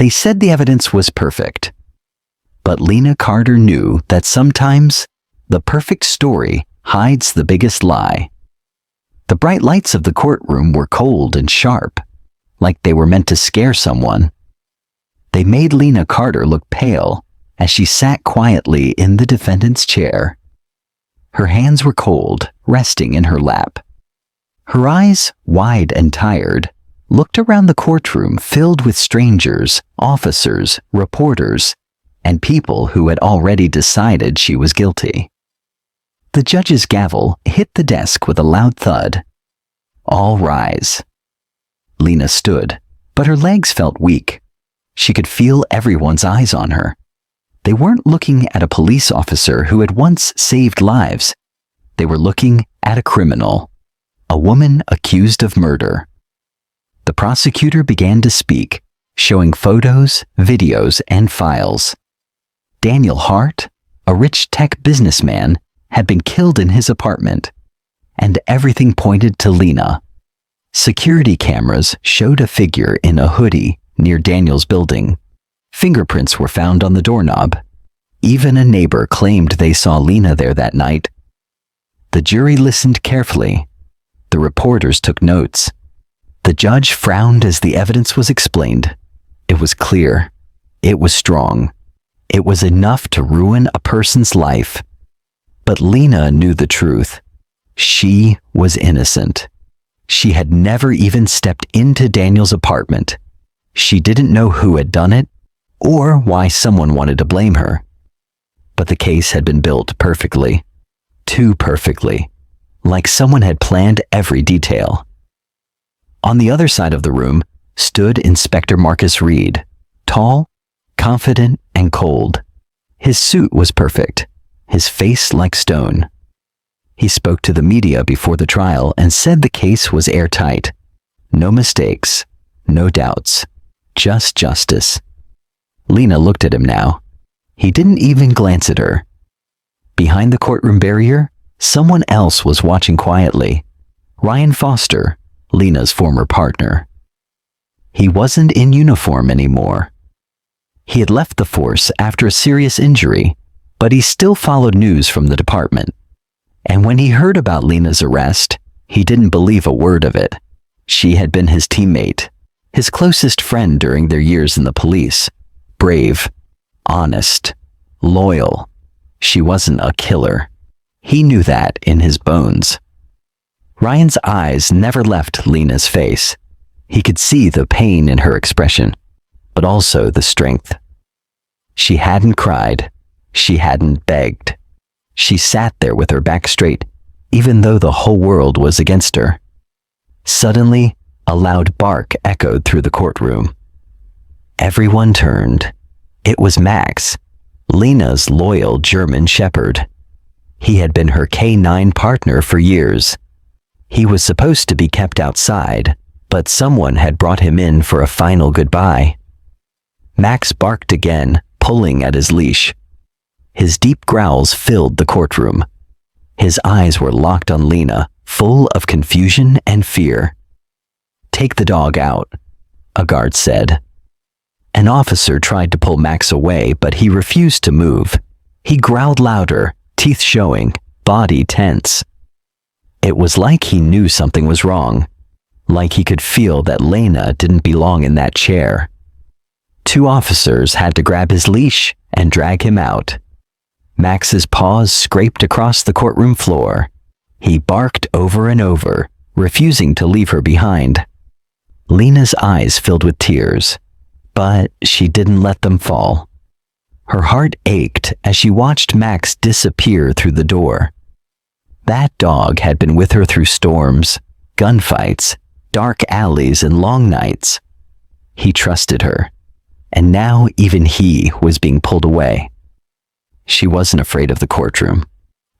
They said the evidence was perfect. But Lena Carter knew that sometimes the perfect story hides the biggest lie. The bright lights of the courtroom were cold and sharp, like they were meant to scare someone. They made Lena Carter look pale as she sat quietly in the defendant's chair. Her hands were cold, resting in her lap. Her eyes, wide and tired, looked around the courtroom filled with strangers, officers, reporters, and people who had already decided she was guilty. The judge's gavel hit the desk with a loud thud. All rise. Lena stood, but her legs felt weak. She could feel everyone's eyes on her. They weren't looking at a police officer who had once saved lives. They were looking at a criminal, a woman accused of murder. The prosecutor began to speak, showing photos, videos, and files. Daniel Hart, a rich tech businessman, had been killed in his apartment, and everything pointed to Lena. Security cameras showed a figure in a hoodie near Daniel's building. Fingerprints were found on the doorknob. Even a neighbor claimed they saw Lena there that night. The jury listened carefully. The reporters took notes. The judge frowned as the evidence was explained. It was clear. It was strong. It was enough to ruin a person's life. But Lena knew the truth. She was innocent. She had never even stepped into Daniel's apartment. She didn't know who had done it or why someone wanted to blame her. But the case had been built perfectly. Too perfectly. Like someone had planned every detail. On the other side of the room stood Inspector Marcus Reed, tall, confident, and cold. His suit was perfect, his face like stone. He spoke to the media before the trial and said the case was airtight. No mistakes, no doubts, just justice. Lena looked at him now. He didn't even glance at her. Behind the courtroom barrier, someone else was watching quietly. Ryan Foster, Lena's former partner. He wasn't in uniform anymore. He had left the force after a serious injury, but he still followed news from the department. And when he heard about Lena's arrest, he didn't believe a word of it. She had been his teammate, his closest friend during their years in the police. Brave, honest, loyal. She wasn't a killer. He knew that in his bones. Ryan's eyes never left Lena's face. He could see the pain in her expression, but also the strength. She hadn't cried. She hadn't begged. She sat there with her back straight, even though the whole world was against her. Suddenly, a loud bark echoed through the courtroom. Everyone turned. It was Max, Lena's loyal German shepherd. He had been her K9 partner for years. He was supposed to be kept outside, but someone had brought him in for a final goodbye. Max barked again, pulling at his leash. His deep growls filled the courtroom. His eyes were locked on Lena, full of confusion and fear. "Take the dog out," a guard said. An officer tried to pull Max away, but he refused to move. He growled louder, teeth showing, body tense. It was like he knew something was wrong, like he could feel that Lena didn't belong in that chair. Two officers had to grab his leash and drag him out. Max's paws scraped across the courtroom floor. He barked over and over, refusing to leave her behind. Lena's eyes filled with tears, but she didn't let them fall. Her heart ached as she watched Max disappear through the door. That dog had been with her through storms, gunfights, dark alleys, and long nights. He trusted her, and now even he was being pulled away. She wasn't afraid of the courtroom.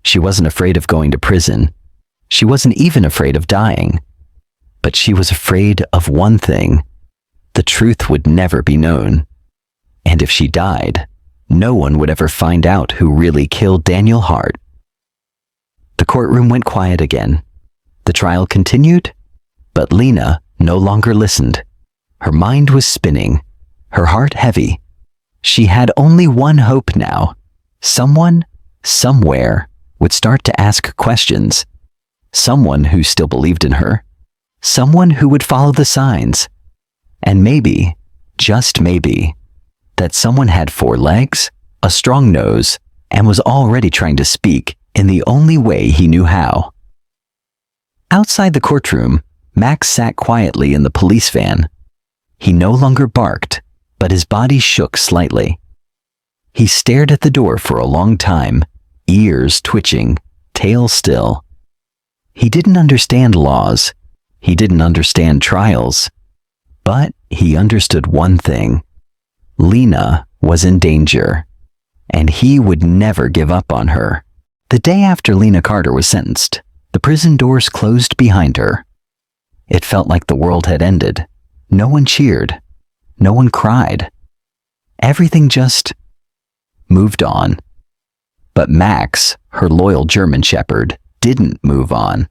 She wasn't afraid of going to prison. She wasn't even afraid of dying. But she was afraid of one thing. The truth would never be known. And if she died, no one would ever find out who really killed Daniel Hart. The courtroom went quiet again. The trial continued, but Lena no longer listened. Her mind was spinning. her heart heavy. She had only one hope now. Someone, somewhere, would start to ask questions. Someone who still believed in her. Someone who would follow the signs. And maybe, just maybe, that someone had 4 legs, a strong nose, and was already trying to speak in the only way he knew how. Outside the courtroom, Max sat quietly in the police van. He no longer barked, but his body shook slightly. He stared at the door for a long time, ears twitching, tail still. He didn't understand laws. He didn't understand trials. But he understood one thing. Lena was in danger, and he would never give up on her. The day after Lena Carter was sentenced, the prison doors closed behind her. It felt like the world had ended. No one cheered. No one cried. Everything just moved on. But Max, her loyal German shepherd, didn't move on.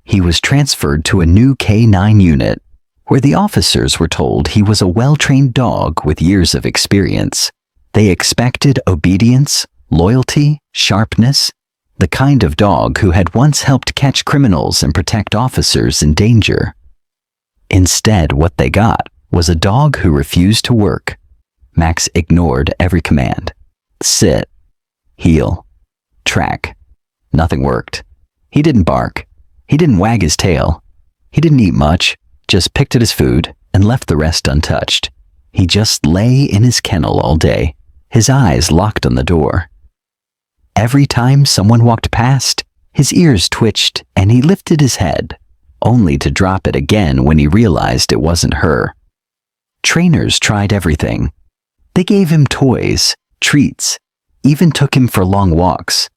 He was transferred to a new K-9 unit, where the officers were told he was a well-trained dog with years of experience. They expected obedience, loyalty, sharpness, the kind of dog who had once helped catch criminals and protect officers in danger. Instead, what they got was a dog who refused to work. Max ignored every command. Sit, heel, track. Nothing worked. He didn't bark. He didn't wag his tail. He didn't eat much, just picked at his food and left the rest untouched. He just lay in his kennel all day, his eyes locked on the door. Every time someone walked past, his ears twitched and he lifted his head, only to drop it again when he realized it wasn't her. Trainers tried everything. They gave him toys, treats, even took him for long walks.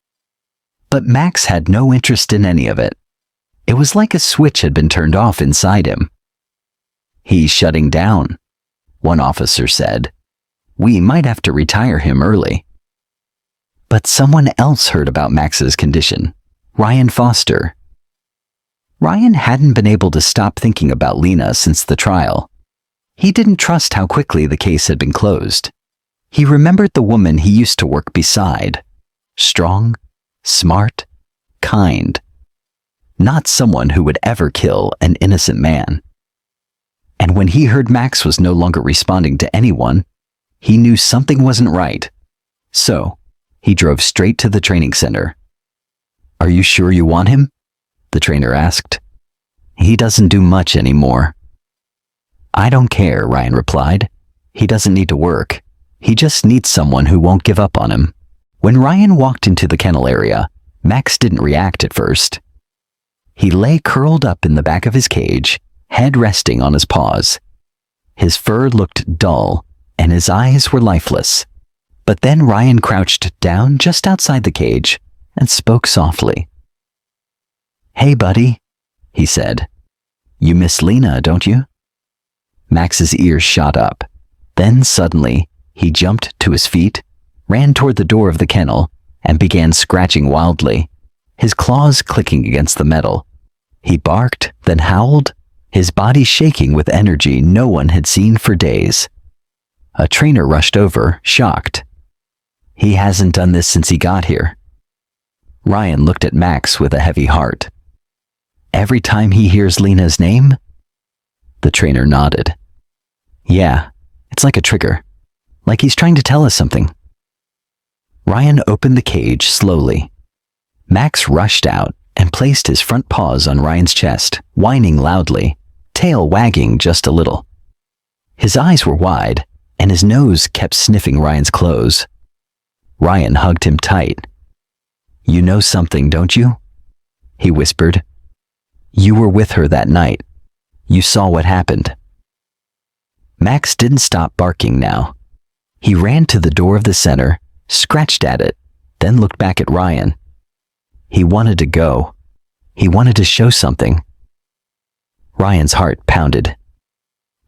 But Max had no interest in any of it. It was like a switch had been turned off inside him. "He's shutting down," one officer said. "We might have to retire him early." But someone else heard about Max's condition. Ryan Foster. Ryan hadn't been able to stop thinking about Lena since the trial. He didn't trust how quickly the case had been closed. He remembered the woman he used to work beside. Strong, smart, kind. Not someone who would ever kill an innocent man. And when he heard Max was no longer responding to anyone, he knew something wasn't right. So, he drove straight to the training center. "Are you sure you want him?" the trainer asked. "He doesn't do much anymore." "I don't care," Ryan replied. "He doesn't need to work. He just needs someone who won't give up on him." When Ryan walked into the kennel area, Max didn't react at first. He lay curled up in the back of his cage, head resting on his paws. His fur looked dull, and his eyes were lifeless. But then Ryan crouched down just outside the cage and spoke softly. "Hey, buddy," he said. "You miss Lena, don't you?" Max's ears shot up. Then suddenly, he jumped to his feet, ran toward the door of the kennel, and began scratching wildly, his claws clicking against the metal. He barked, then howled, his body shaking with energy no one had seen for days. A trainer rushed over, shocked. "He hasn't done this since he got here." Ryan looked at Max with a heavy heart. "Every time he hears Lena's name?" The trainer nodded. "Yeah, it's like a trigger. Like he's trying to tell us something." Ryan opened the cage slowly. Max rushed out and placed his front paws on Ryan's chest, whining loudly, tail wagging just a little. His eyes were wide, and his nose kept sniffing Ryan's clothes. Ryan hugged him tight. "You know something, don't you?" he whispered. "You were with her that night. You saw what happened." Max didn't stop barking now. He ran to the door of the center, scratched at it, then looked back at Ryan. He wanted to go. He wanted to show something. Ryan's heart pounded.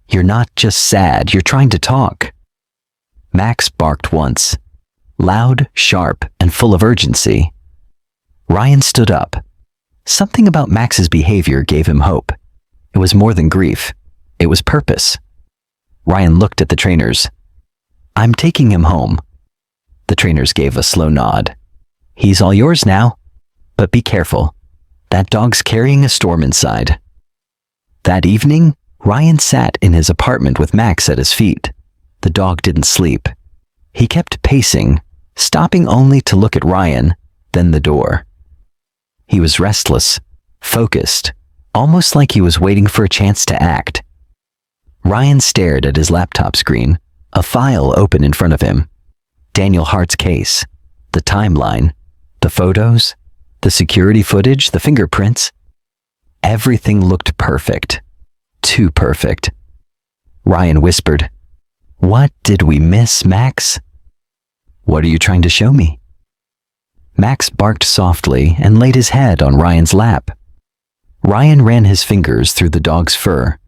"You're not just sad, you're trying to talk." Max barked once. Loud, sharp, and full of urgency. Ryan stood up. Something about Max's behavior gave him hope. It was more than grief. It was purpose. Ryan looked at the trainers. "I'm taking him home." The trainers gave a slow nod. "He's all yours now. But be careful. That dog's carrying a storm inside." That evening, Ryan sat in his apartment with Max at his feet. The dog didn't sleep. He kept pacing, stopping only to look at Ryan, then the door. He was restless, focused, almost like he was waiting for a chance to act. Ryan stared at his laptop screen, a file open in front of him. Daniel Hart's case, the timeline, the photos, the security footage, the fingerprints. Everything looked perfect. Too perfect. Ryan whispered, "What did we miss, Max?" "What are you trying to show me?" Max barked softly and laid his head on Ryan's lap. Ryan ran his fingers through the dog's fur.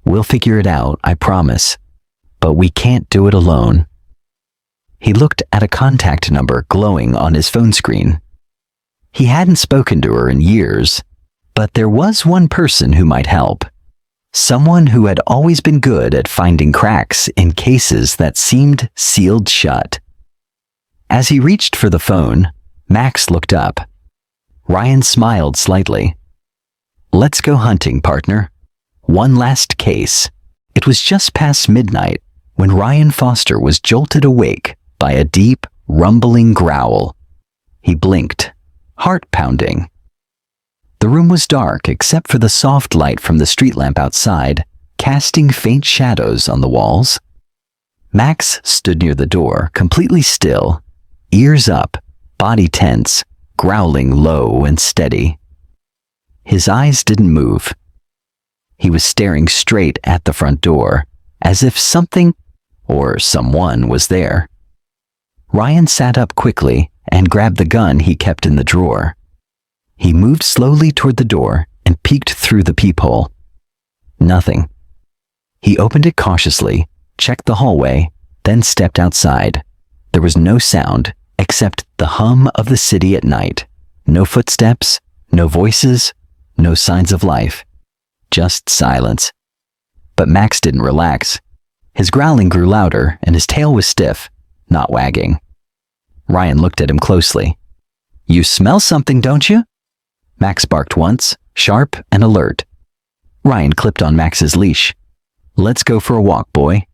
"We'll figure it out, I promise. But we can't do it alone." He looked at a contact number glowing on his phone screen. He hadn't spoken to her in years, but there was one person who might help. Someone who had always been good at finding cracks in cases that seemed sealed shut. As he reached for the phone, Max looked up. Ryan smiled slightly. "Let's go hunting, partner. One last case." It was just past midnight when Ryan Foster was jolted awake by a deep, rumbling growl. He blinked, heart pounding. The room was dark except for the soft light from the street lamp outside, casting faint shadows on the walls. Max stood near the door, completely still, ears up, body tense, growling low and steady. His eyes didn't move. He was staring straight at the front door, as if something or someone was there. Ryan sat up quickly and grabbed the gun he kept in the drawer. He moved slowly toward the door and peeked through the peephole. Nothing. He opened it cautiously, checked the hallway, then stepped outside. There was no sound except the hum of the city at night. No footsteps, no voices, no signs of life. Just silence. But Max didn't relax. His growling grew louder and his tail was stiff, not wagging. Ryan looked at him closely. "You smell something, don't you?" Max barked once, sharp and alert. Ryan clipped on Max's leash. "Let's go for a walk, boy."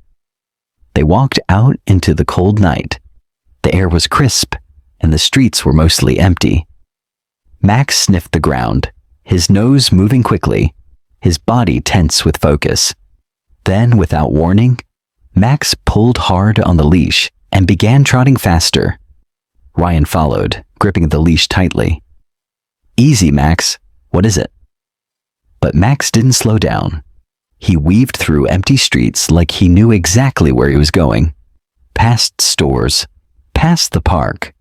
They walked out into the cold night. The air was crisp, and the streets were mostly empty. Max sniffed the ground, his nose moving quickly, his body tense with focus. Then, without warning, Max pulled hard on the leash and began trotting faster. Ryan followed, gripping the leash tightly. "Easy, Max. What is it?" But Max didn't slow down. He weaved through empty streets like he knew exactly where he was going. Past stores, past the park,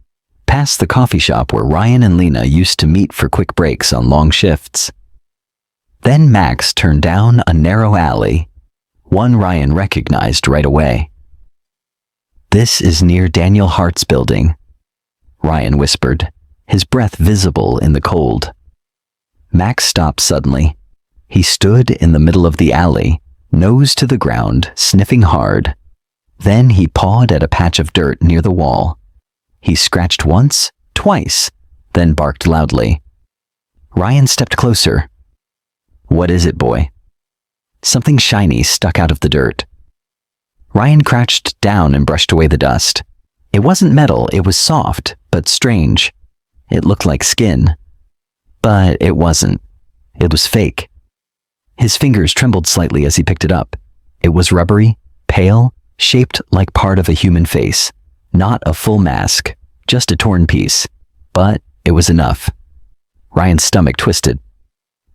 past the coffee shop where Ryan and Lena used to meet for quick breaks on long shifts. Then Max turned down a narrow alley, one Ryan recognized right away. "This is near Daniel Hart's building," Ryan whispered, his breath visible in the cold. Max stopped suddenly. He stood in the middle of the alley, nose to the ground, sniffing hard. Then he pawed at a patch of dirt near the wall. He scratched once, twice, then barked loudly. Ryan stepped closer. "What is it, boy?" Something shiny stuck out of the dirt. Ryan crouched down and brushed away the dust. It wasn't metal, it was soft, but strange. It looked like skin. But it wasn't. It was fake. His fingers trembled slightly as he picked it up. It was rubbery, pale, shaped like part of a human face. Not a full mask, just a torn piece. But it was enough. Ryan's stomach twisted.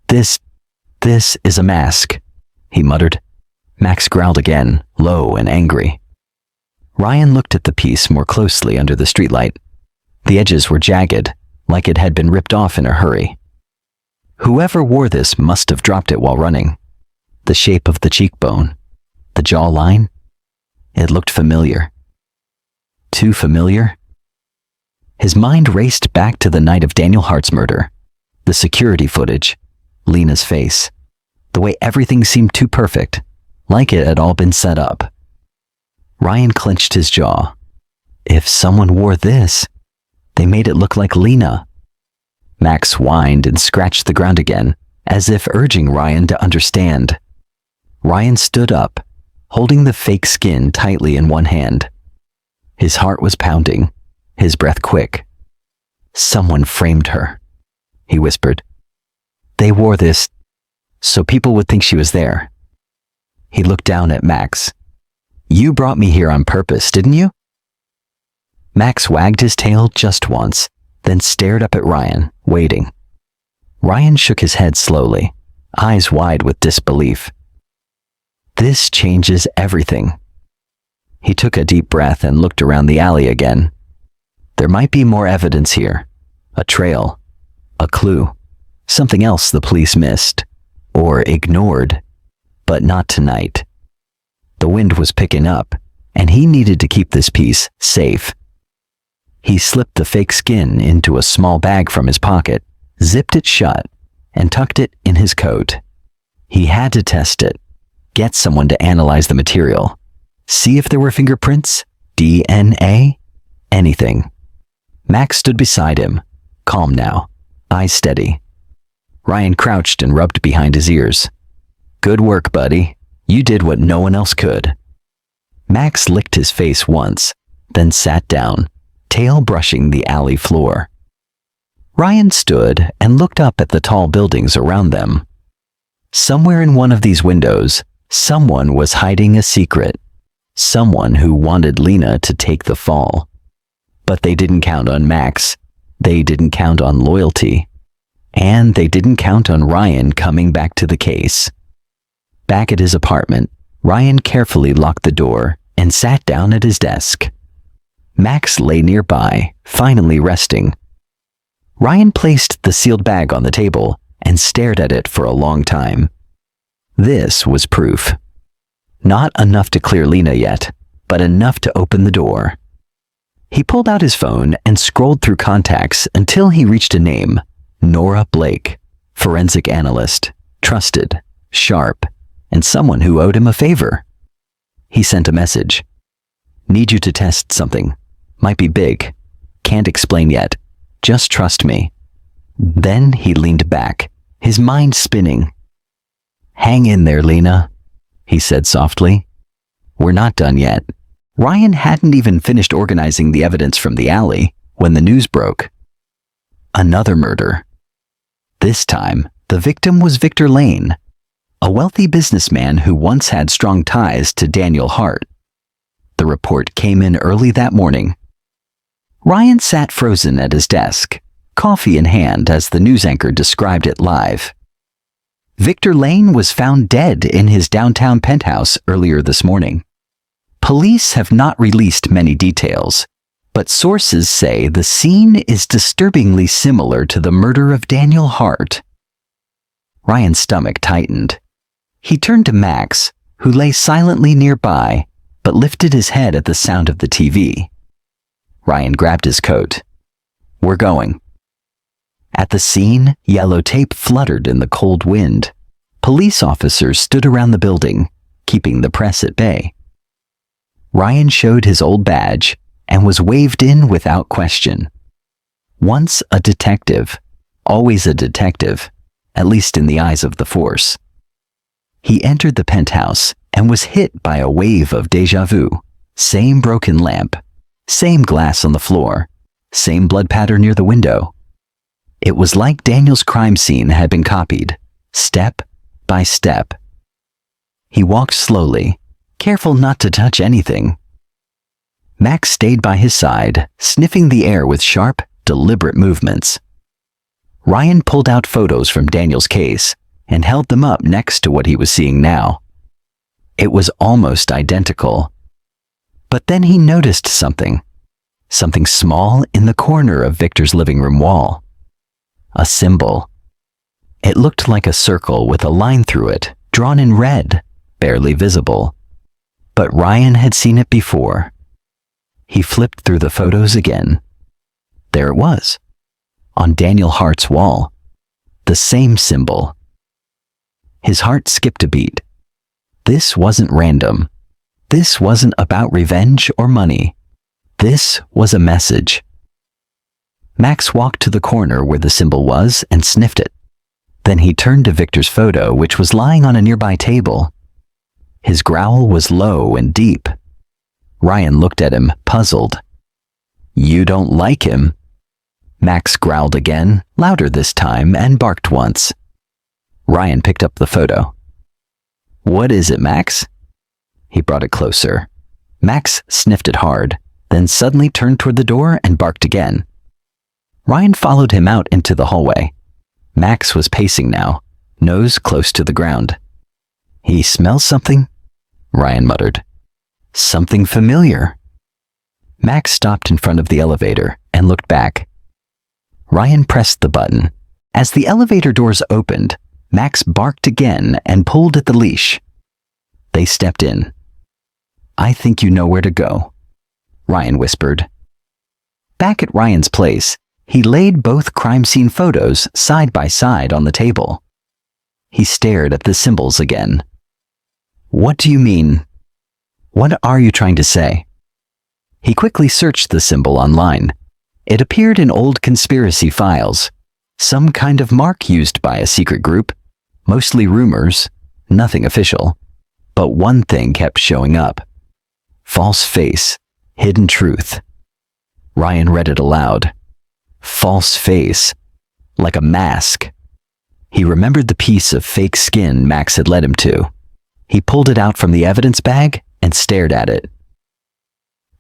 This is a mask," he muttered. Max growled again, low and angry. Ryan looked at the piece more closely under the streetlight. The edges were jagged, like it had been ripped off in a hurry. Whoever wore this must have dropped it while running. The shape of the cheekbone, the jawline, it looked familiar. Too familiar? His mind raced back to the night of Daniel Hart's murder. The security footage, Lena's face, the way everything seemed too perfect, like it had all been set up. Ryan clenched his jaw. If someone wore this, they made it look like Lena. Max whined and scratched the ground again, as if urging Ryan to understand. Ryan stood up, holding the fake skin tightly in one hand. His heart was pounding, his breath quick. Someone framed her, he whispered. They wore this so people would think she was there. He looked down at Max. You brought me here on purpose, didn't you? Max wagged his tail just once, then stared up at Ryan, waiting. Ryan shook his head slowly, eyes wide with disbelief. This changes everything. He took a deep breath and looked around the alley again. There might be more evidence here. A trail, a clue, something else the police missed, or ignored, but not tonight. The wind was picking up, and he needed to keep this piece safe. He slipped the fake skin into a small bag from his pocket, zipped it shut, and tucked it in his coat. He had to test it, get someone to analyze the material, see if there were fingerprints, DNA, anything. Max stood beside him, calm now, eyes steady. Ryan crouched and rubbed behind his ears. Good work, buddy. You did what no one else could. Max licked his face once, then sat down, tail brushing the alley floor. Ryan stood and looked up at the tall buildings around them. Somewhere in one of these windows, someone was hiding a secret. Someone who wanted Lena to take the fall. But they didn't count on Max. They didn't count on loyalty. And they didn't count on Ryan coming back to the case. Back at his apartment, Ryan carefully locked the door and sat down at his desk. Max lay nearby, finally resting. Ryan placed the sealed bag on the table and stared at it for a long time. This was proof. Not enough to clear Lena yet, but enough to open the door. He pulled out his phone and scrolled through contacts until he reached a name, Nora Blake, forensic analyst, trusted, sharp, and someone who owed him a favor. He sent a message. Need you to test something. Might be big. Can't explain yet. Just trust me. Then he leaned back, his mind spinning. Hang in there, Lena, he said softly. We're not done yet. Ryan hadn't even finished organizing the evidence from the alley when the news broke. Another murder. This time, the victim was Victor Lane, a wealthy businessman who once had strong ties to Daniel Hart. The report came in early that morning. Ryan sat frozen at his desk, coffee in hand as the news anchor described it live. Victor Lane was found dead in his downtown penthouse earlier this morning. Police have not released many details, but sources say the scene is disturbingly similar to the murder of Daniel Hart. Ryan's stomach tightened. He turned to Max, who lay silently nearby, but lifted his head at the sound of the TV. Ryan grabbed his coat. We're going. At the scene, yellow tape fluttered in the cold wind. Police officers stood around the building, keeping the press at bay. Ryan showed his old badge and was waved in without question. Once a detective, always a detective, at least in the eyes of the force. He entered the penthouse and was hit by a wave of déjà vu. Same broken lamp, same glass on the floor, same blood pattern near the window. It was like Daniel's crime scene had been copied, step by step. He walked slowly, careful not to touch anything. Max stayed by his side, sniffing the air with sharp, deliberate movements. Ryan pulled out photos from Daniel's case and held them up next to what he was seeing now. It was almost identical. But then he noticed something small in the corner of Victor's living room wall. A symbol. It looked like a circle with a line through it, drawn in red, barely visible. But Ryan had seen it before. He flipped through the photos again. There it was, on Daniel Hart's wall. The same symbol. His heart skipped a beat. This wasn't random. This wasn't about revenge or money. This was a message. Max walked to the corner where the symbol was and sniffed it. Then he turned to Victor's photo, which was lying on a nearby table. His growl was low and deep. Ryan looked at him, puzzled. "You don't like him?" Max growled again, louder this time, and barked once. Ryan picked up the photo. "What is it, Max?" He brought it closer. Max sniffed it hard, then suddenly turned toward the door and barked again. Ryan followed him out into the hallway. Max was pacing now, nose close to the ground. "He smells something," Ryan muttered. "Something familiar." Max stopped in front of the elevator and looked back. Ryan pressed the button. As the elevator doors opened, Max barked again and pulled at the leash. They stepped in. "I think you know where to go," Ryan whispered. Back at Ryan's place, he laid both crime scene photos side by side on the table. He stared at the symbols again. "What do you mean? What are you trying to say?" He quickly searched the symbol online. It appeared in old conspiracy files. Some kind of mark used by a secret group. Mostly rumors, nothing official. But one thing kept showing up. False face, hidden truth. Ryan read it aloud. False face, like a mask. He remembered the piece of fake skin Max had led him to. He pulled it out from the evidence bag and stared at it.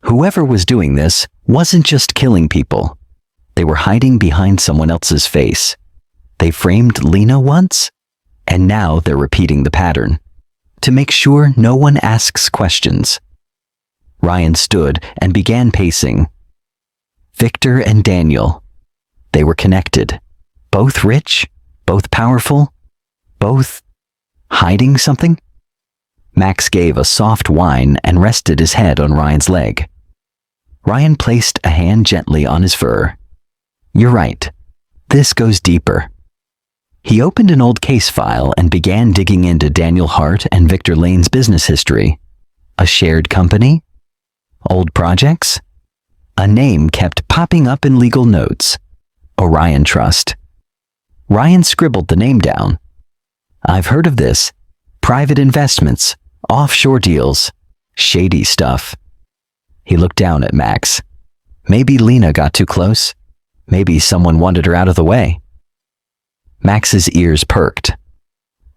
Whoever was doing this wasn't just killing people. They were hiding behind someone else's face. They framed Lena once, and now they're repeating the pattern, to make sure no one asks questions. Ryan stood and began pacing. Victor and Daniel. They were connected. Both rich, both powerful, both hiding something. Max gave a soft whine and rested his head on Ryan's leg. Ryan placed a hand gently on his fur. "You're right. This goes deeper." He opened an old case file and began digging into Daniel Hart and Victor Lane's business history. A shared company? Old projects? A name kept popping up in legal notes. Orion Trust. Ryan scribbled the name down. "I've heard of this. Private investments, offshore deals, shady stuff." He looked down at Max. Maybe Lena got too close. Maybe someone wanted her out of the way. Max's ears perked.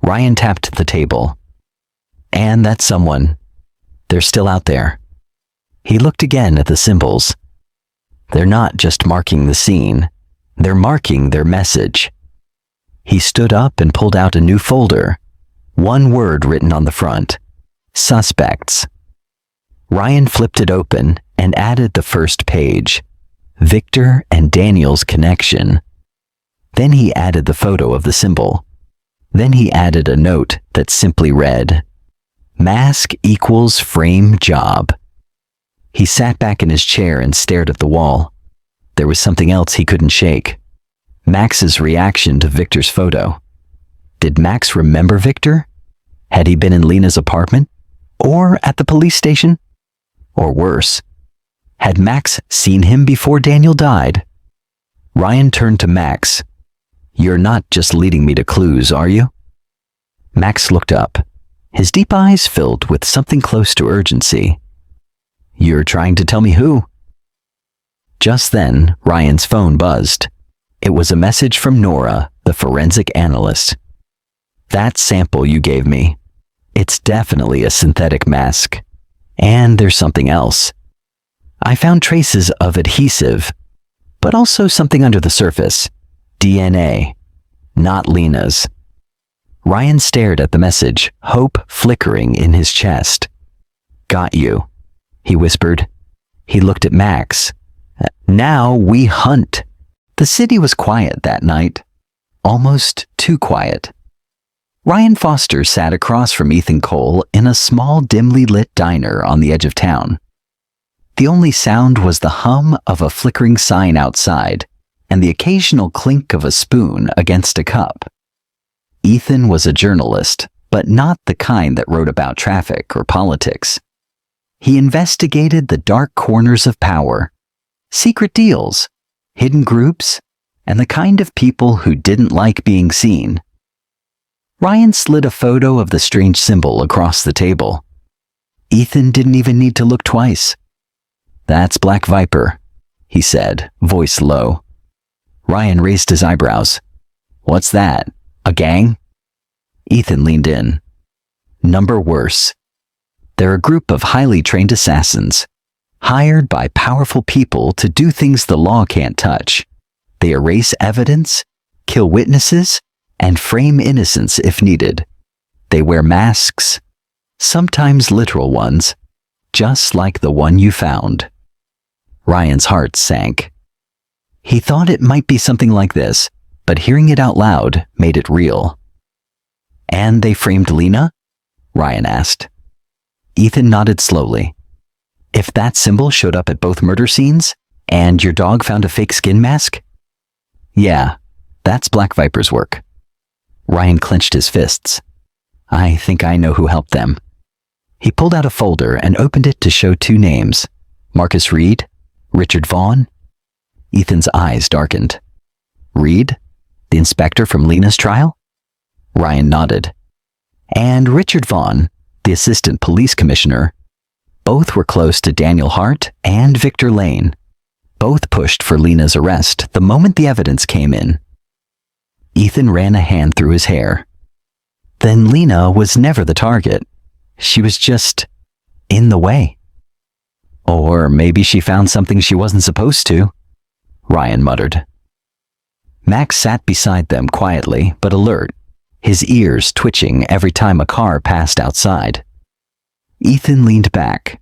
Ryan tapped the table. "And that someone. They're still out there." He looked again at the symbols. They're not just marking the scene. They're marking their message. He stood up and pulled out a new folder. One word written on the front. Suspects. Ryan flipped it open and added the first page. Victor and Daniel's connection. Then he added the photo of the symbol. Then he added a note that simply read, "Mask equals frame job." He sat back in his chair and stared at the wall. There was something else he couldn't shake. Max's reaction to Victor's photo. Did Max remember Victor? Had he been in Lena's apartment? Or at the police station? Or worse, had Max seen him before Daniel died? Ryan turned to Max. "You're not just leading me to clues, are you?" Max looked up, his deep eyes filled with something close to urgency. "You're trying to tell me who?" Just then, Ryan's phone buzzed. It was a message from Nora, the forensic analyst. "That sample you gave me. It's definitely a synthetic mask. And there's something else. I found traces of adhesive, but also something under the surface. DNA. Not Lena's." Ryan stared at the message, hope flickering in his chest. "Got you," he whispered. He looked at Max. "Now we hunt." The city was quiet that night. Almost too quiet. Ryan Foster sat across from Ethan Cole in a small, dimly lit diner on the edge of town. The only sound was the hum of a flickering sign outside and the occasional clink of a spoon against a cup. Ethan was a journalist, but not the kind that wrote about traffic or politics. He investigated the dark corners of power, secret deals, hidden groups, and the kind of people who didn't like being seen. Ryan slid a photo of the strange symbol across the table. Ethan didn't even need to look twice. "That's Black Viper," he said, voice low. Ryan raised his eyebrows. "What's that? A gang?" Ethan leaned in. "Number worse. They're a group of highly trained assassins, hired by powerful people to do things the law can't touch. They erase evidence, kill witnesses, and frame innocents if needed. They wear masks, sometimes literal ones, just like the one you found." Ryan's heart sank. He thought it might be something like this, but hearing it out loud made it real. "And they framed Lena?" Ryan asked. Ethan nodded slowly. "If that symbol showed up at both murder scenes, and your dog found a fake skin mask?" "Yeah, that's Black Viper's work." Ryan clenched his fists. "I think I know who helped them." He pulled out a folder and opened it to show two names, Marcus Reed, Richard Vaughn. Ethan's eyes darkened. "Reed? The inspector from Lena's trial?" Ryan nodded. "And Richard Vaughn, the assistant police commissioner. Both were close to Daniel Hart and Victor Lane. Both pushed for Lena's arrest the moment the evidence came in." Ethan ran a hand through his hair. Then Lena was never the target. She was just in the way. Or maybe she found something she wasn't supposed to, Ryan muttered. Max sat beside them quietly but alert, his ears twitching every time a car passed outside. Ethan leaned back.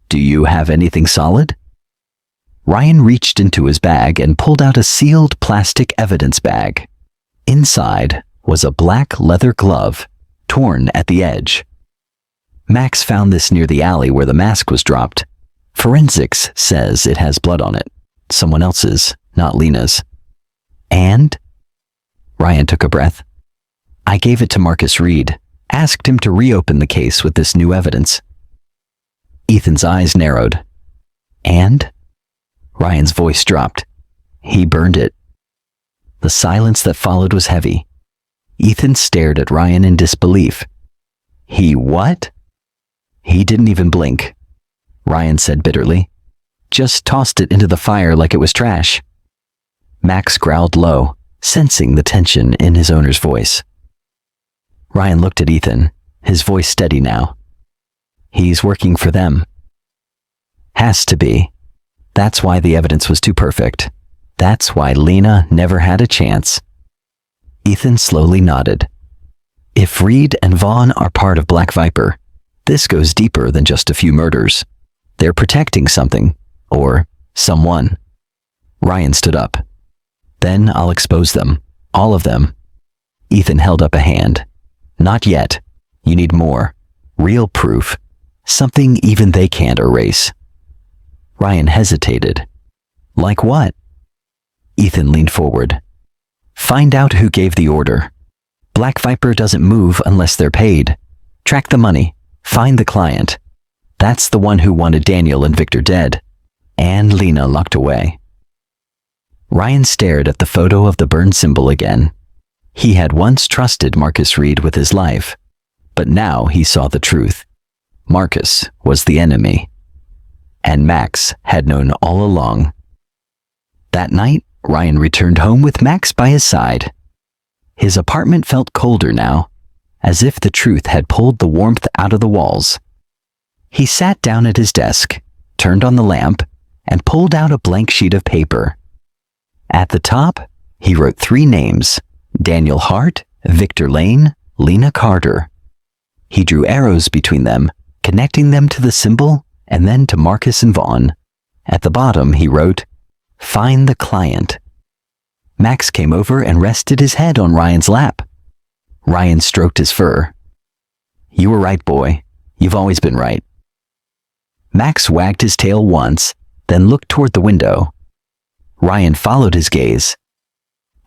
"Do you have anything solid?" Ryan reached into his bag and pulled out a sealed plastic evidence bag. Inside was a black leather glove, torn at the edge. Max found this near the alley where the mask was dropped. Forensics says it has blood on it. Someone else's, not Lena's. "And?" Ryan took a breath. "I gave it to Marcus Reed, asked him to reopen the case with this new evidence." Ethan's eyes narrowed. "And?" Ryan's voice dropped. "He burned it." The silence that followed was heavy. Ethan stared at Ryan in disbelief. "He what?" "He didn't even blink," Ryan said bitterly. "Just tossed it into the fire like it was trash." Max growled low, sensing the tension in his owner's voice. Ryan looked at Ethan, his voice steady now. "He's working for them." "Has to be. That's why the evidence was too perfect. That's why Lena never had a chance." Ethan slowly nodded. "If Reed and Vaughn are part of Black Viper, this goes deeper than just a few murders. They're protecting something, or someone." Ryan stood up. "Then I'll expose them, all of them." Ethan held up a hand. "Not yet. You need more. Real proof. Something even they can't erase." Ryan hesitated. "Like what?" Ethan leaned forward. "Find out who gave the order. Black Viper doesn't move unless they're paid. Track the money. Find the client. That's the one who wanted Daniel and Victor dead, and Lena locked away." Ryan stared at the photo of the burned symbol again. He had once trusted Marcus Reed with his life, but now he saw the truth. Marcus was the enemy, and Max had known all along. That night, Ryan returned home with Max by his side. His apartment felt colder now, as if the truth had pulled the warmth out of the walls. He sat down at his desk, turned on the lamp, and pulled out a blank sheet of paper. At the top, he wrote 3 names: Daniel Hart, Victor Lane, Lena Carter. He drew arrows between them, connecting them to the symbol and then to Marcus and Vaughn. At the bottom, he wrote, "Find the client." Max came over and rested his head on Ryan's lap. Ryan stroked his fur. "You were right, boy. You've always been right." Max wagged his tail once, then looked toward the window. Ryan followed his gaze.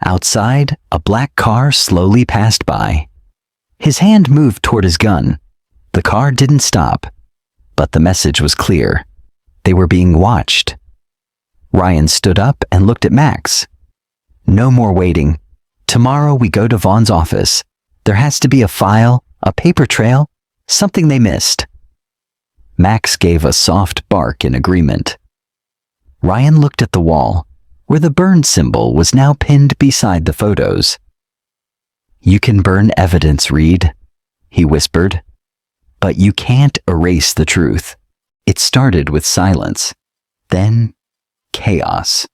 Outside, a black car slowly passed by. His hand moved toward his gun. The car didn't stop, but the message was clear. They were being watched. Ryan stood up and looked at Max. No more waiting. Tomorrow we go to Vaughn's office. There has to be a file, a paper trail, something they missed. Max gave a soft bark in agreement. Ryan looked at the wall, where the burn symbol was now pinned beside the photos. You can burn evidence, Reed, he whispered, but you can't erase the truth. It started with silence, then chaos.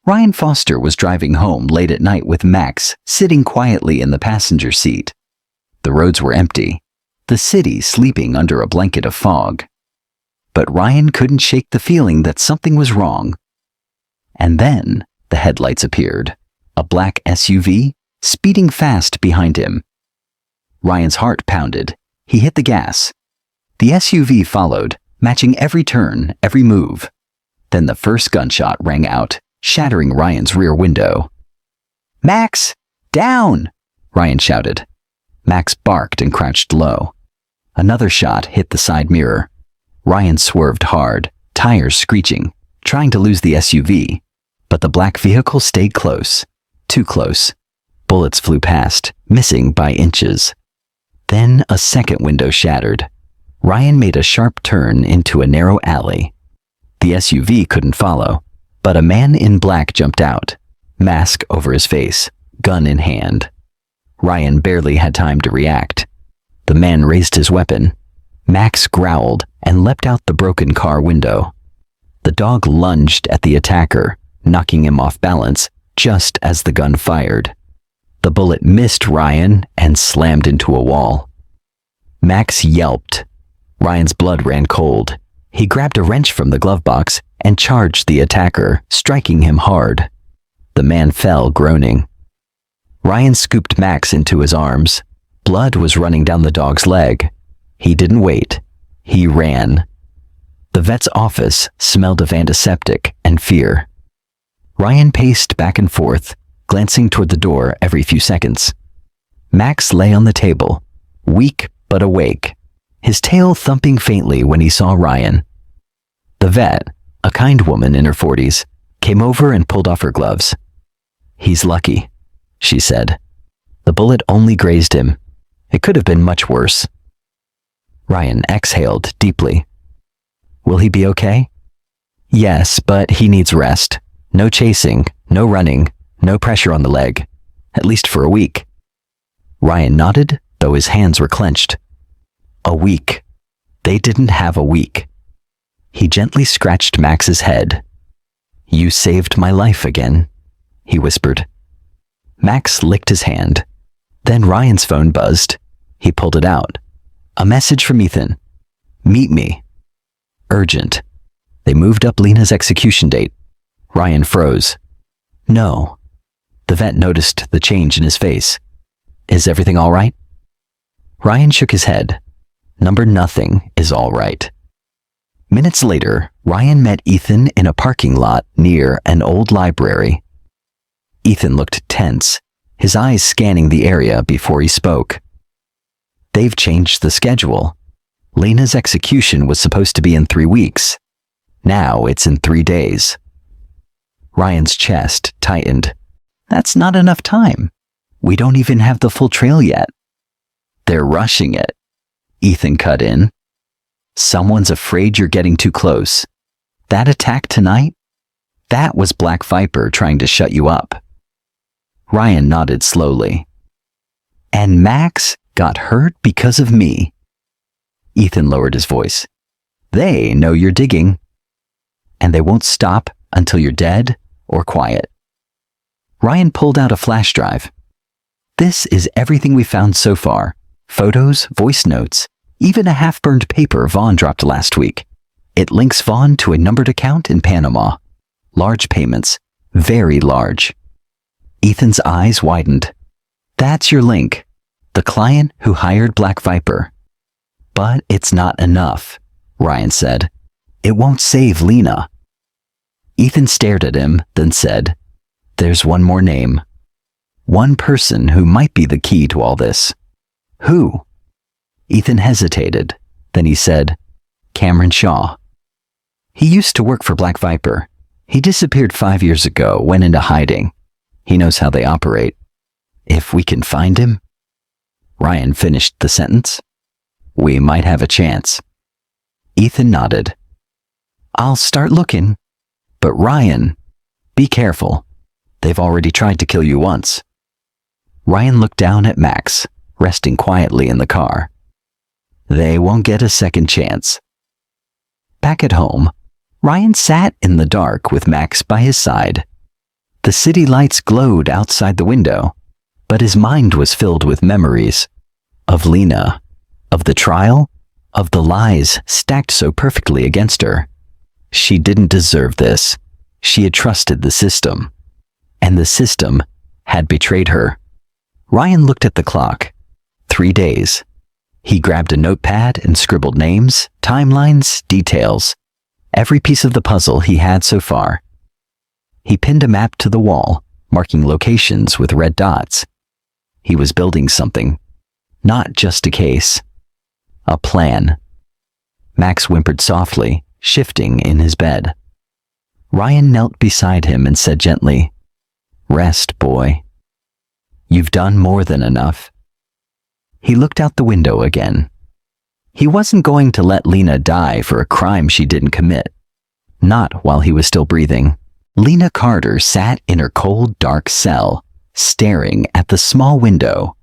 Ryan Foster was driving home late at night with Max sitting quietly in the passenger seat. The roads were empty, the city sleeping under a blanket of fog. But Ryan couldn't shake the feeling that something was wrong. And then the headlights appeared, a black SUV speeding fast behind him. Ryan's heart pounded. He hit the gas. The SUV followed, matching every turn, every move. Then the first gunshot rang out, shattering Ryan's rear window. "Max, down!" Ryan shouted. Max barked and crouched low. Another shot hit the side mirror. Ryan swerved hard, tires screeching, trying to lose the SUV. But the black vehicle stayed close. Too close. Bullets flew past, missing by inches. Then a second window shattered. Ryan made a sharp turn into a narrow alley. The SUV couldn't follow, but a man in black jumped out, mask over his face, gun in hand. Ryan barely had time to react. The man raised his weapon. Max growled and leapt out the broken car window. The dog lunged at the attacker, knocking him off balance just as the gun fired. The bullet missed Ryan and slammed into a wall. Max yelped. Ryan's blood ran cold. He grabbed a wrench from the glove box and charged the attacker, striking him hard. The man fell, groaning. Ryan scooped Max into his arms. Blood was running down the dog's leg. He didn't wait. He ran. The vet's office smelled of antiseptic and fear. Ryan paced back and forth, glancing toward the door every few seconds. Max lay on the table, weak but awake, his tail thumping faintly when he saw Ryan. The vet, a kind woman in her 40s, came over and pulled off her gloves. "He's lucky," she said. "The bullet only grazed him. It could have been much worse." Ryan exhaled deeply. "Will he be okay?" "Yes, but he needs rest. No chasing, no running, no pressure on the leg, at least for a week." Ryan nodded, though his hands were clenched. A week. They didn't have a week. He gently scratched Max's head. "You saved my life again," he whispered. Max licked his hand. Then Ryan's phone buzzed. He pulled it out. A message from Ethan. "Meet me. Urgent." They moved up Lena's execution date. Ryan froze. "No." The vet noticed the change in his face. "Is everything all right?" Ryan shook his head. Number nothing is all right. Minutes later, Ryan met Ethan in a parking lot near an old library. Ethan looked tense, his eyes scanning the area before he spoke. "They've changed the schedule. Lena's execution was supposed to be in 3 weeks. Now it's in 3 days. Ryan's chest tightened. "That's not enough time. We don't even have the full trail yet." "They're rushing it," Ethan cut in. "Someone's afraid you're getting too close. That attack tonight? That was Black Viper trying to shut you up." Ryan nodded slowly. "And Max got hurt because of me." Ethan lowered his voice. "They know you're digging. And they won't stop until you're dead or quiet." Ryan pulled out a flash drive. "This is everything we found so far. Photos, voice notes, even a half-burned paper Vaughn dropped last week. It links Vaughn to a numbered account in Panama. Large payments. Very large." Ethan's eyes widened. "That's your link. The client who hired Black Viper." "But it's not enough," Ryan said. "It won't save Lena." Ethan stared at him, then said, "There's one more name. One person who might be the key to all this." Who? Ethan hesitated. Then he said, Cameron Shaw. He used to work for Black Viper. He disappeared 5 years ago, went into hiding. He knows how they operate. If we can find him? Ryan finished the sentence. We might have a chance. Ethan nodded. I'll start looking. But Ryan, be careful. They've already tried to kill you once. Ryan looked down at Max, resting quietly in the car. They won't get a second chance. Back at home, Ryan sat in the dark with Max by his side. The city lights glowed outside the window, but his mind was filled with memories of Lena, of the trial, of the lies stacked so perfectly against her. She didn't deserve this. She had trusted the system, and the system had betrayed her. Ryan looked at the clock. 3 days. He grabbed a notepad and scribbled names, timelines, details, every piece of the puzzle he had so far. He pinned a map to the wall, marking locations with red dots. He was building something, not just a case, a plan. Max whimpered softly, shifting in his bed. Ryan knelt beside him and said gently, Rest, boy. You've done more than enough. He looked out the window again. He wasn't going to let Lena die for a crime she didn't commit. Not while he was still breathing. Lena Carter sat in her cold, dark cell, staring at the small window.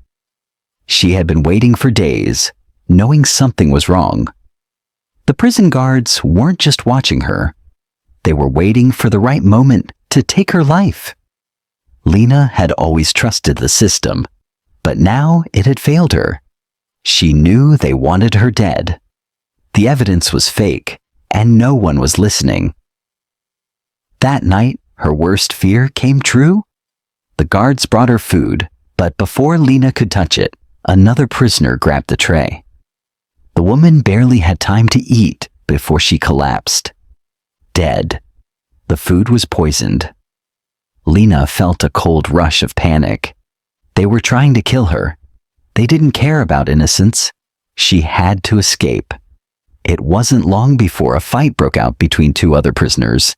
She had been waiting for days, knowing something was wrong. The prison guards weren't just watching her. They were waiting for the right moment to take her life. Lena had always trusted the system, but now it had failed her. She knew they wanted her dead. The evidence was fake, and no one was listening. That night, her worst fear came true. The guards brought her food, but before Lena could touch it, another prisoner grabbed the tray. The woman barely had time to eat before she collapsed. Dead. The food was poisoned. Lena felt a cold rush of panic. They were trying to kill her. They didn't care about innocence. She had to escape. It wasn't long before a fight broke out between 2 other prisoners.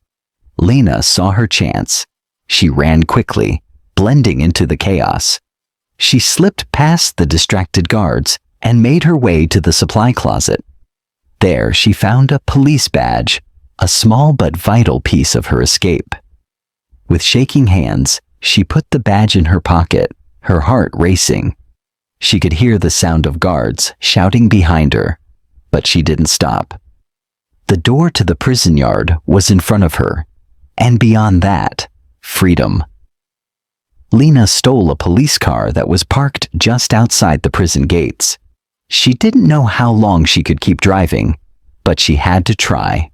Lena saw her chance. She ran quickly, blending into the chaos. She slipped past the distracted guards and made her way to the supply closet. There she found a police badge, a small but vital piece of her escape. With shaking hands, she put the badge in her pocket, her heart racing. She could hear the sound of guards shouting behind her, but she didn't stop. The door to the prison yard was in front of her, and beyond that, freedom. Lena stole a police car that was parked just outside the prison gates. She didn't know how long she could keep driving, but she had to try.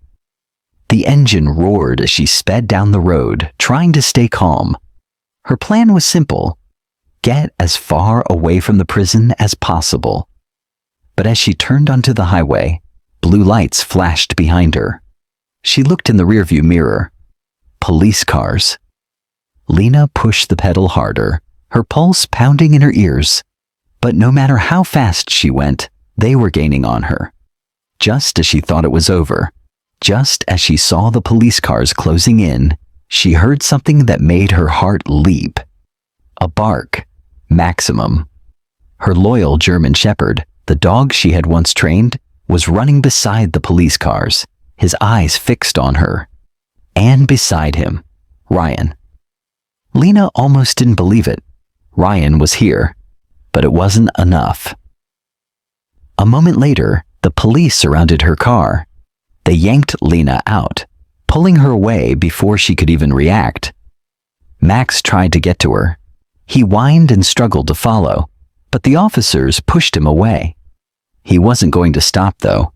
The engine roared as she sped down the road, trying to stay calm. Her plan was simple: get as far away from the prison as possible. But as she turned onto the highway, blue lights flashed behind her. She looked in the rearview mirror. Police cars. Lena pushed the pedal harder, her pulse pounding in her ears. But no matter how fast she went, they were gaining on her. Just as she thought it was over, just as she saw the police cars closing in, she heard something that made her heart leap. A bark. Maximum. Her loyal German shepherd, the dog she had once trained, was running beside the police cars, his eyes fixed on her. And beside him, Ryan. Lena almost didn't believe it. Ryan was here, but it wasn't enough. A moment later, the police surrounded her car. They yanked Lena out, pulling her away before she could even react. Max tried to get to her. He whined and struggled to follow, but the officers pushed him away. He wasn't going to stop, though.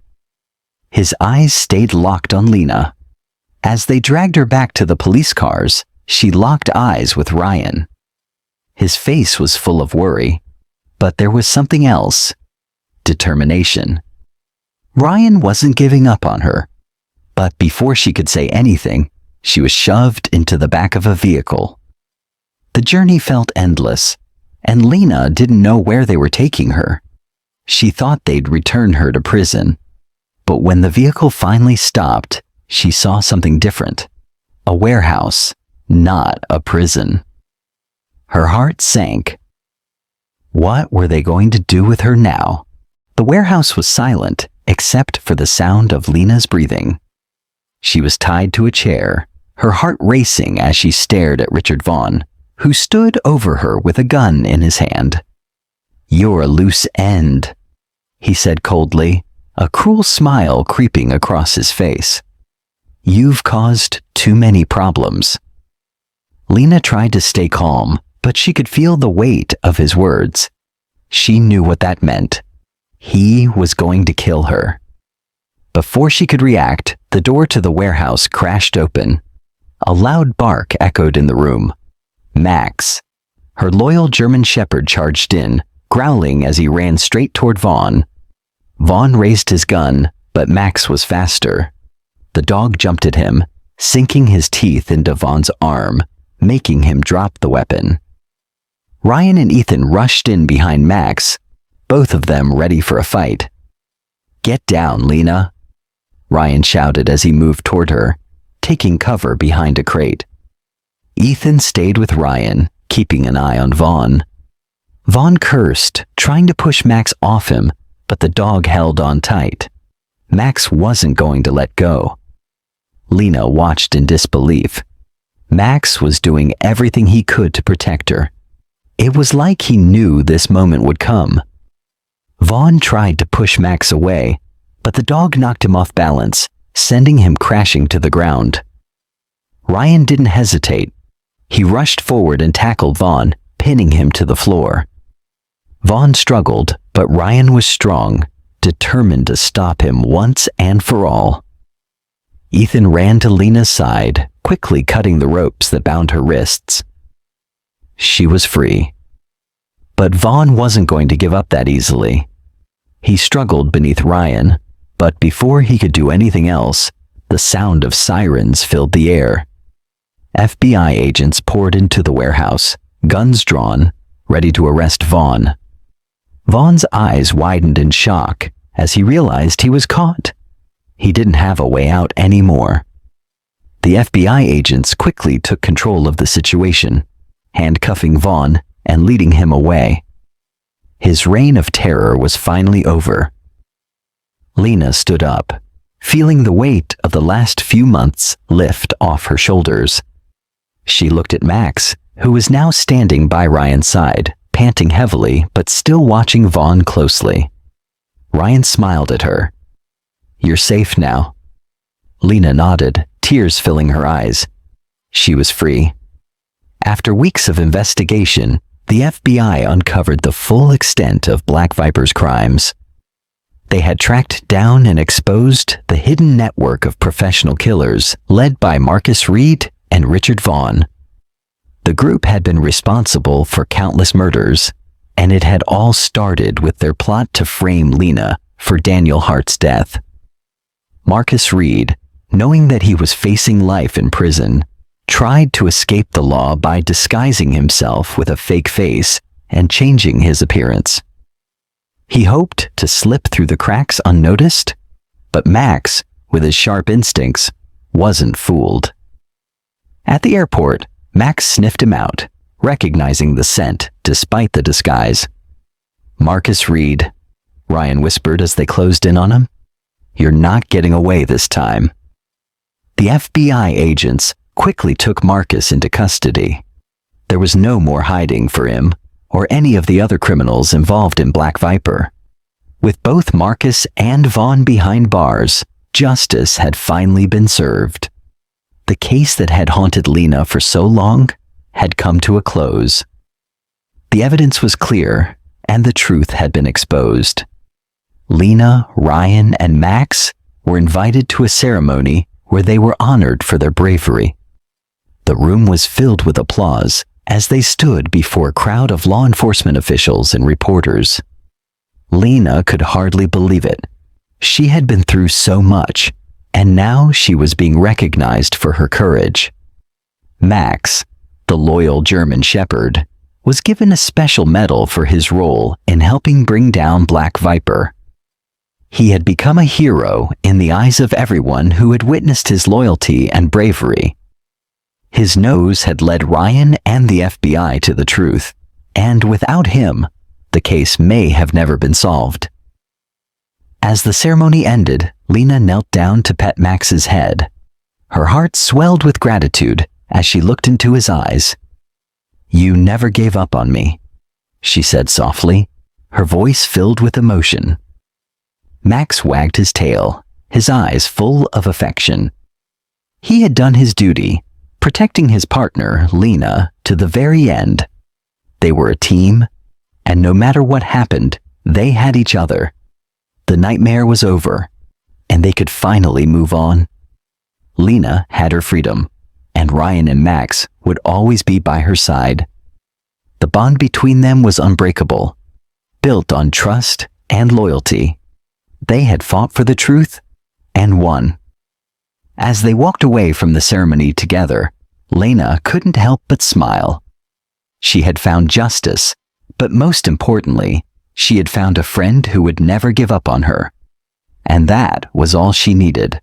His eyes stayed locked on Lena. As they dragged her back to the police cars, she locked eyes with Ryan. His face was full of worry, but there was something else: determination. Ryan wasn't giving up on her, but before she could say anything, she was shoved into the back of a vehicle. The journey felt endless, and Lena didn't know where they were taking her. She thought they'd return her to prison. But when the vehicle finally stopped, she saw something different. A warehouse, not a prison. Her heart sank. What were they going to do with her now? The warehouse was silent, except for the sound of Lena's breathing. She was tied to a chair, her heart racing as she stared at Richard Vaughn, who stood over her with a gun in his hand. "You're a loose end," he said coldly, a cruel smile creeping across his face. "You've caused too many problems." Lena tried to stay calm, but she could feel the weight of his words. She knew what that meant. He was going to kill her. Before she could react, the door to the warehouse crashed open. A loud bark echoed in the room. Max, her loyal German shepherd, charged in, growling as he ran straight toward Vaughn. Vaughn raised his gun, but Max was faster. The dog jumped at him, sinking his teeth into Vaughn's arm, making him drop the weapon. Ryan and Ethan rushed in behind Max, both of them ready for a fight. "Get down, Lena," Ryan shouted as he moved toward her, taking cover behind a crate. Ethan stayed with Ryan, keeping an eye on Vaughn. Vaughn cursed, trying to push Max off him, but the dog held on tight. Max wasn't going to let go. Lena watched in disbelief. Max was doing everything he could to protect her. It was like he knew this moment would come. Vaughn tried to push Max away, but the dog knocked him off balance, sending him crashing to the ground. Ryan didn't hesitate. He rushed forward and tackled Vaughn, pinning him to the floor. Vaughn struggled, but Ryan was strong, determined to stop him once and for all. Ethan ran to Lena's side, quickly cutting the ropes that bound her wrists. She was free. But Vaughn wasn't going to give up that easily. He struggled beneath Ryan, but before he could do anything else, the sound of sirens filled the air. FBI agents poured into the warehouse, guns drawn, ready to arrest Vaughn. Vaughn's eyes widened in shock as he realized he was caught. He didn't have a way out anymore. The FBI agents quickly took control of the situation, handcuffing Vaughn and leading him away. His reign of terror was finally over. Lena stood up, feeling the weight of the last few months lift off her shoulders. She looked at Max, who was now standing by Ryan's side, panting heavily but still watching Vaughn closely. Ryan smiled at her. "You're safe now." Lena nodded, tears filling her eyes. She was free. After weeks of investigation, the FBI uncovered the full extent of Black Viper's crimes. They had tracked down and exposed the hidden network of professional killers led by Marcus Reed and Richard Vaughn. The group had been responsible for countless murders, and it had all started with their plot to frame Lena for Daniel Hart's death. Marcus Reed, knowing that he was facing life in prison, tried to escape the law by disguising himself with a fake face and changing his appearance. He hoped to slip through the cracks unnoticed, but Max, with his sharp instincts, wasn't fooled. At the airport, Max sniffed him out, recognizing the scent despite the disguise. "Marcus Reed," Ryan whispered as they closed in on him. "You're not getting away this time." The FBI agents quickly took Marcus into custody. There was no more hiding for him or any of the other criminals involved in Black Viper. With both Marcus and Vaughn behind bars, justice had finally been served. The case that had haunted Lena for so long had come to a close. The evidence was clear, and the truth had been exposed. Lena, Ryan, and Max were invited to a ceremony where they were honored for their bravery. The room was filled with applause as they stood before a crowd of law enforcement officials and reporters. Lena could hardly believe it. She had been through so much, and now she was being recognized for her courage. Max, the loyal German shepherd, was given a special medal for his role in helping bring down Black Viper. He had become a hero in the eyes of everyone who had witnessed his loyalty and bravery. His nose had led Ryan and the FBI to the truth, and without him, the case may have never been solved. As the ceremony ended, Lena knelt down to pet Max's head. Her heart swelled with gratitude as she looked into his eyes. "You never gave up on me," she said softly, her voice filled with emotion. Max wagged his tail, his eyes full of affection. He had done his duty, protecting his partner, Lena, to the very end. They were a team, and no matter what happened, they had each other. The nightmare was over, and they could finally move on. Lena had her freedom, and Ryan and Max would always be by her side. The bond between them was unbreakable, built on trust and loyalty. They had fought for the truth and won. As they walked away from the ceremony together, Lena couldn't help but smile. She had found justice, but most importantly, she had found a friend who would never give up on her. And that was all she needed.